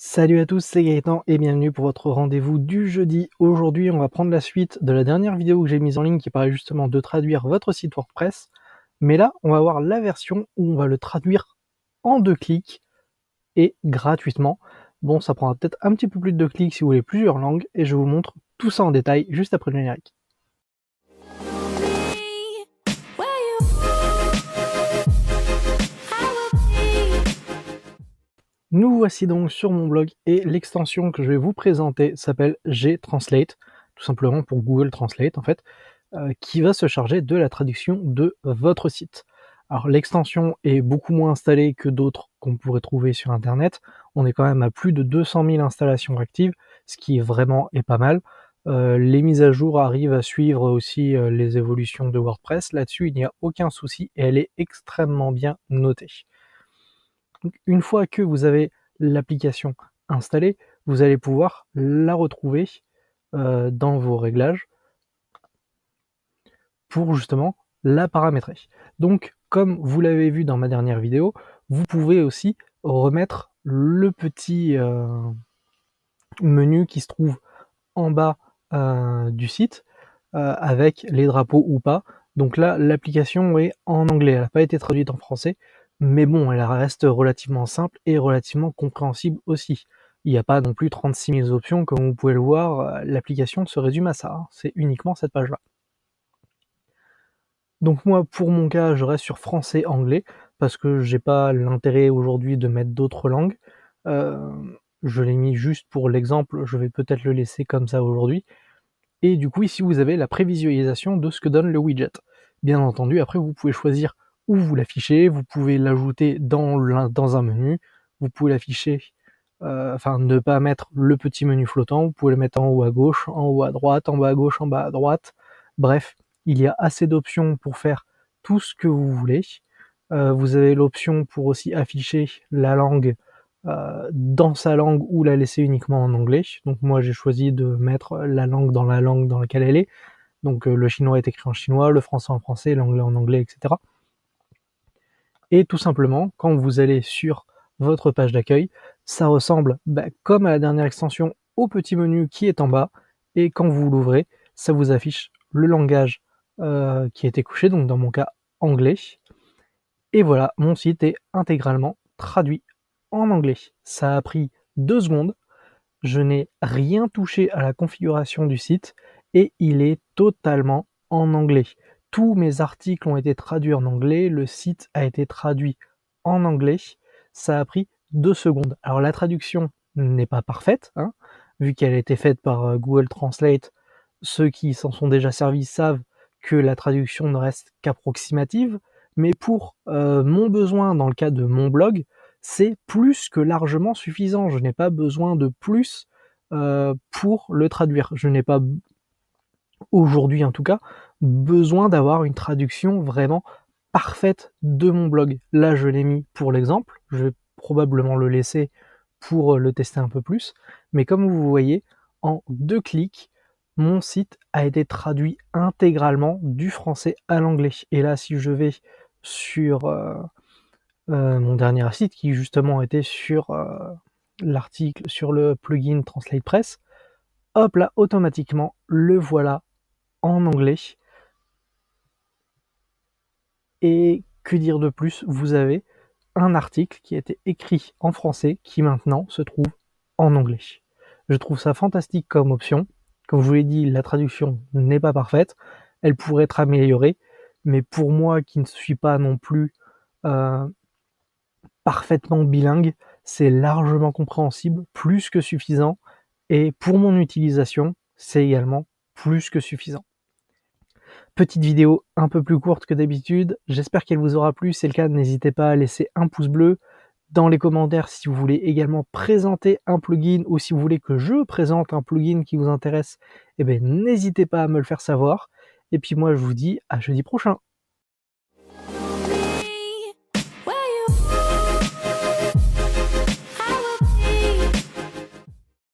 Salut à tous, c'est Gaëtan et bienvenue pour votre rendez-vous du jeudi. Aujourd'hui, on va prendre la suite de la dernière vidéo que j'ai mise en ligne qui parlait justement de traduire votre site WordPress. Mais là, on va voir la version où on va le traduire en 2 clics et gratuitement. Bon, ça prendra peut-être un petit peu plus de 2 clics si vous voulez plusieurs langues et je vous montre tout ça en détail juste après le générique. Nous voici donc sur mon blog et l'extension que je vais vous présenter s'appelle Gtranslate, tout simplement pour Google Translate en fait, qui va se charger de la traduction de votre site. Alors l'extension est beaucoup moins installée que d'autres qu'on pourrait trouver sur internet, on est quand même à plus de 200 000 installations actives, ce qui est vraiment pas mal. Les mises à jour arrivent à suivre aussi les évolutions de WordPress, là-dessus il n'y a aucun souci et elle est extrêmement bien notée. Donc, une fois que vous avez l'application installée, vous allez pouvoir la retrouver dans vos réglages pour justement la paramétrer. Donc, comme vous l'avez vu dans ma dernière vidéo, vous pouvez aussi remettre le petit menu qui se trouve en bas du site avec les drapeaux ou pas. Donc là, l'application est en anglais, elle n'a pas été traduite en français, mais bon, elle reste relativement simple et relativement compréhensible aussi. Il n'y a pas non plus 36 000 options, comme vous pouvez le voir, l'application se résume à ça, hein. C'est uniquement cette page-là. Donc moi, pour mon cas, je reste sur français-anglais, parce que j'ai pas l'intérêt aujourd'hui de mettre d'autres langues. Je l'ai mis juste pour l'exemple, je vais peut-être le laisser comme ça aujourd'hui. Et du coup, ici, vous avez la prévisualisation de ce que donne le widget. Bien entendu, après, vous pouvez choisir où vous l'affichez, vous pouvez l'ajouter dans un menu, vous pouvez l'afficher, enfin, ne pas mettre le petit menu flottant, vous pouvez le mettre en haut à gauche, en haut à droite, en bas à gauche, en bas à droite. Bref, il y a assez d'options pour faire tout ce que vous voulez. Vous avez l'option pour aussi afficher la langue dans sa langue ou la laisser uniquement en anglais. Donc moi j'ai choisi de mettre la langue dans laquelle elle est. Donc le chinois est écrit en chinois, le français en français, l'anglais en anglais, etc. Et tout simplement, quand vous allez sur votre page d'accueil, ça ressemble comme à la dernière extension au petit menu qui est en bas. Et quand vous l'ouvrez, ça vous affiche le langage qui a été couché, donc dans mon cas anglais. Et voilà, mon site est intégralement traduit en anglais. Ça a pris 2 secondes. Je n'ai rien touché à la configuration du site et il est totalement en anglais. Tous mes articles ont été traduits en anglais, le site a été traduit en anglais. Ça a pris 2 secondes. Alors la traduction n'est pas parfaite, hein, vu qu'elle a été faite par Google Translate. Ceux qui s'en sont déjà servis savent que la traduction ne reste qu'approximative, mais pour mon besoin dans le cas de mon blog, c'est plus que largement suffisant. Je n'ai pas besoin de plus pour le traduire. Je n'ai pas, aujourd'hui en tout cas, besoin d'avoir une traduction vraiment parfaite de mon blog. Là, je l'ai mis pour l'exemple. Je vais probablement le laisser pour le tester un peu plus. Mais comme vous voyez, en 2 clics, mon site a été traduit intégralement du français à l'anglais. Et là, si je vais sur mon dernier site qui justement était sur l'article sur le plugin TranslatePress, hop là, automatiquement, le voilà en anglais. Et que dire de plus, vous avez un article qui a été écrit en français qui maintenant se trouve en anglais. Je trouve ça fantastique comme option. Comme je vous l'ai dit, la traduction n'est pas parfaite, elle pourrait être améliorée, mais pour moi qui ne suis pas non plus parfaitement bilingue, c'est largement compréhensible, plus que suffisant, et pour mon utilisation, c'est également plus que suffisant. Petite vidéo un peu plus courte que d'habitude, j'espère qu'elle vous aura plu, si c'est le cas, n'hésitez pas à laisser un pouce bleu. Dans les commentaires, si vous voulez également présenter un plugin ou si vous voulez que je présente un plugin qui vous intéresse, n'hésitez pas à me le faire savoir. Et puis moi, je vous dis à jeudi prochain.